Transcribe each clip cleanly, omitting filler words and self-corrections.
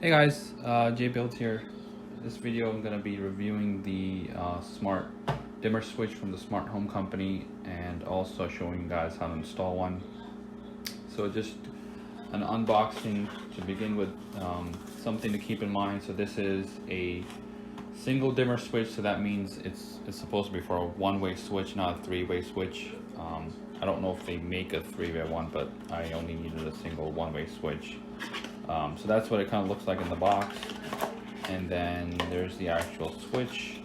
Hey guys, Jay Builds here. This video I'm going to be reviewing the smart dimmer switch from the Smart Home Company and also showing you guys how to install one. So just an unboxing to begin with, something to keep in mind. So this is a single dimmer switch, so that means it's supposed to be for a one-way switch, not a three-way switch. I don't know if they make a three-way one, but I only needed a single one-way switch. So that's what it kind of looks like in the box. And then there's the actual switch.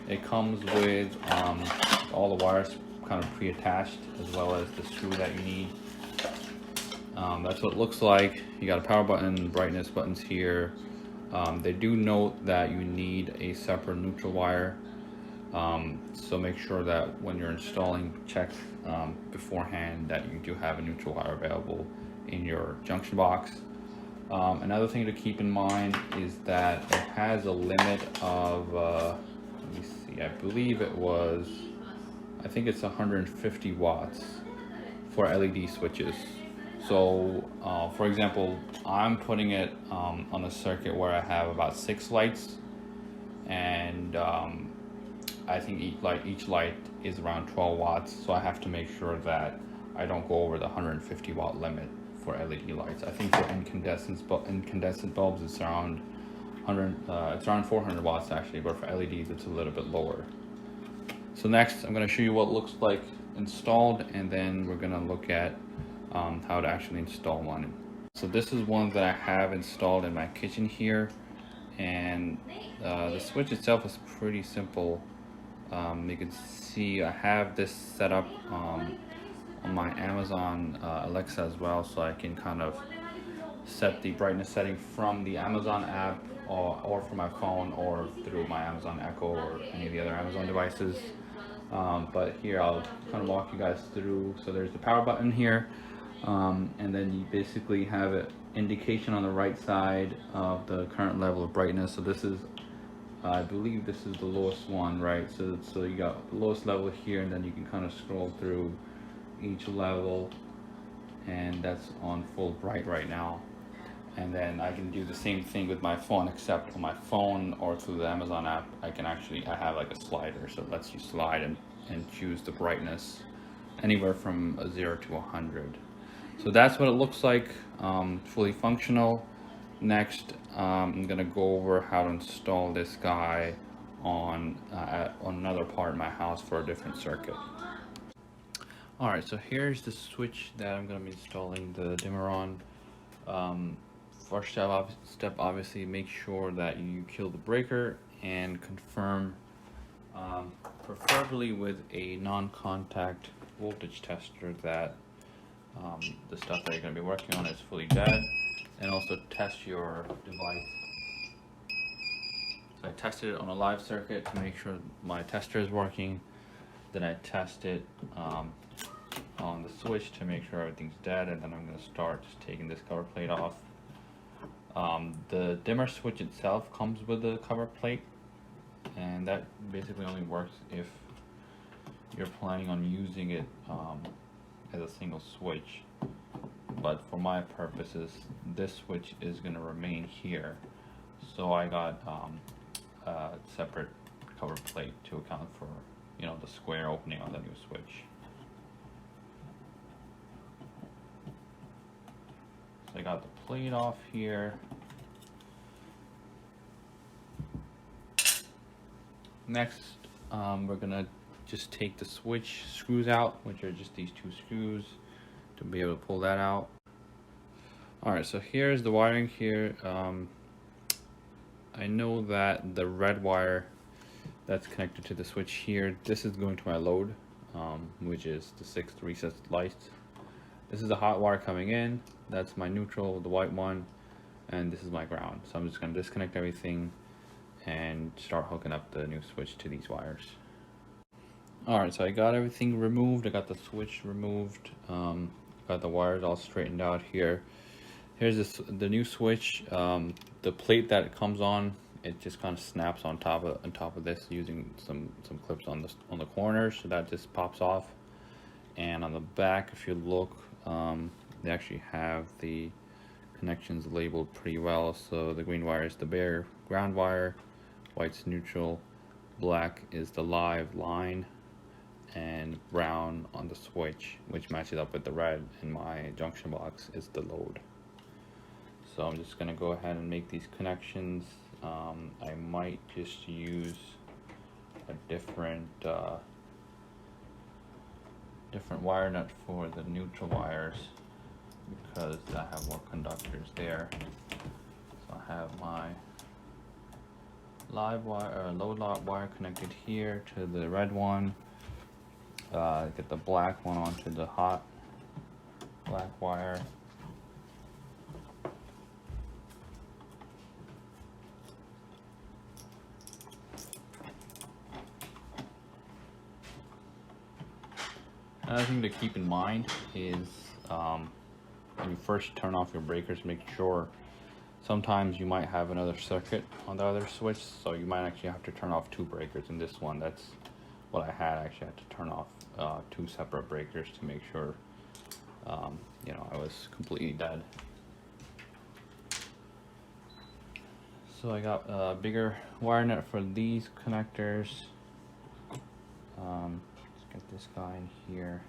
It comes with all the wires kind of pre-attached, as well as the screw that you need. That's what it looks like. You got a power button, brightness buttons here. They do note that you need a separate neutral wire. So make sure that when you're installing, check beforehand that you do have a neutral wire available in your junction box. Another thing to keep in mind is that it has a limit of, let me see, I think it's 150 watts for LED switches. So, for example, I'm putting it on a circuit where I have about 6 lights, and I think each light is around 12 watts, so I have to make sure that I don't go over the 150 watt limit for LED lights. I think for incandescent bulbs it's around 400 watts actually, but for LEDs it's a little bit lower. So next I'm going to show you what it looks like installed, and then we're going to look at how to actually install one. So this is one that I have installed in my kitchen here, and the switch itself is pretty simple. You can see I have this set up on my Amazon Alexa as well, so I can kind of set the brightness setting from the Amazon app or from my phone or through my Amazon Echo or any of the other Amazon devices. But here I'll kind of walk you guys through. So there's the power button here, and then you basically have an indication on the right side of the current level of brightness. So this is, I believe this is the lowest one, right? So you got the lowest level here, and then you can kind of scroll through each level, and that's on full bright right now. And then I can do the same thing with my phone, except on my phone or through the Amazon app, I have like a slider, so it lets you slide and choose the brightness anywhere from a 0 to 100. So that's what it looks like, fully functional. Next, I'm gonna go over how to install this guy on another part of my house for a different circuit. Alright, so here's the switch that I'm going to be installing the dimmer on. First step, obviously, make sure that you kill the breaker and confirm, preferably with a non-contact voltage tester, that the stuff that you're going to be working on is fully dead, and also test your device. So I tested it on a live circuit to make sure my tester is working. Then I test it on the switch to make sure everything's dead, and then I'm going to start just taking this cover plate off. The dimmer switch itself comes with the cover plate, and that basically only works if you're planning on using it as a single switch. But for my purposes, this switch is going to remain here, so I got a separate cover plate to account for, the square opening on the new switch. So I got the plate off here. Next, we're gonna just take the switch screws out, which are just these 2 screws, to be able to pull that out. Alright, so here's the wiring here. I know that the red wire that's connected to the switch here, this is going to my load, which is the 6 recessed lights. This is the hot wire coming in, that's my neutral, the white one, and this is my ground. So I'm just going to disconnect everything and start hooking up the new switch to these wires. Alright, so I got everything removed. I got the switch removed, got the wires all straightened out here. Here's the new switch. The plate that it comes on, it just kind of snaps on top of this using some clips on the corners, so that just pops off. And on the back, if you look, they actually have the connections labeled pretty well. So the green wire is the bare ground wire, white's neutral, black is the live line, and brown on the switch, which matches up with the red in my junction box, is the load. So I'm just gonna go ahead and make these connections. I might just use a different wire nut for the neutral wires because I have more conductors there. So I have my live wire or load wire connected here to the red one. Get the black one onto the hot black wire. Another thing to keep in mind is when you first turn off your breakers, make sure sometimes you might have another circuit on the other switch, so you might actually have to turn off 2 breakers. In this one, that's what I had. I actually had to turn off 2 separate breakers to make sure you know, I was completely dead. So I got a bigger wire net for these connectors. Let's get this guy in here.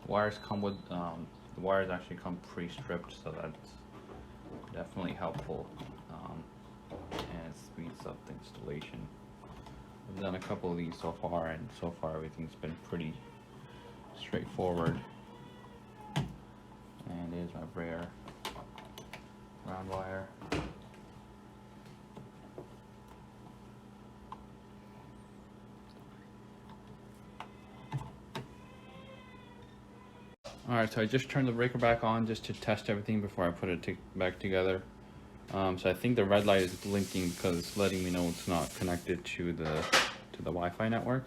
Wires come with the wires actually come pre-stripped, so that's definitely helpful, and it speeds up the installation. I've done a couple of these so far, and so far everything's been pretty straightforward. And there's my bare round wire. Alright, so I just turned the breaker back on just to test everything before I put it back together. So I think the red light is blinking because it's letting me know it's not connected to the Wi-Fi network.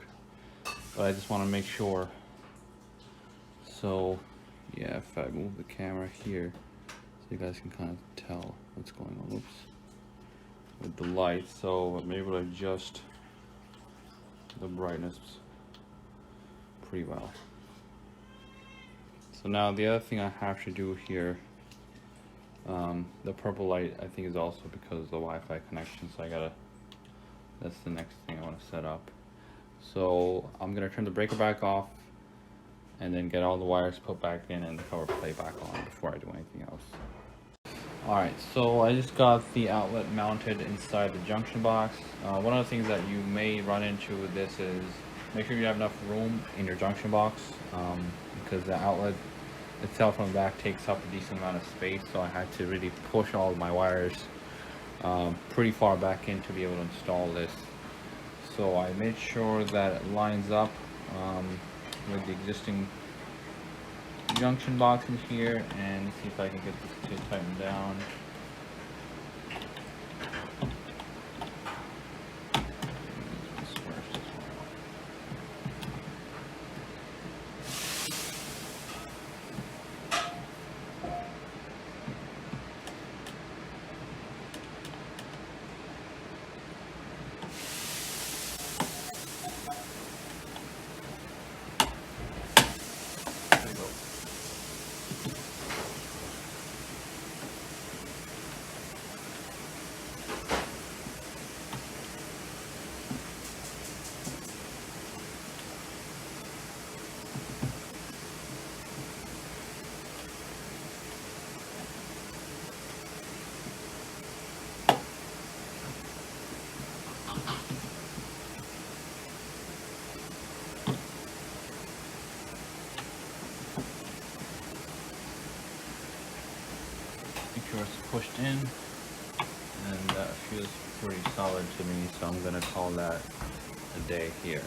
But I just want to make sure. So yeah, if I move the camera here, so you guys can kind of tell what's going on. Oops. With the light, so I'm able to adjust the brightness pretty well. So now the other thing I have to do here, the purple light I think is also because of the Wi-Fi connection, so that's the next thing I want to set up. So I'm gonna turn the breaker back off and then get all the wires put back in and the cover plate back on before I do anything else. Alright, so I just got the outlet mounted inside the junction box. One of the things that you may run into with this is make sure you have enough room in your junction box, because the outlet itself from the back takes up a decent amount of space, so I had to really push all of my wires pretty far back in to be able to install this. So I made sure that it lines up with the existing junction box in here, and see if I can get this to tighten down. It's pushed in, and that feels pretty solid to me, so I'm gonna call that a day here.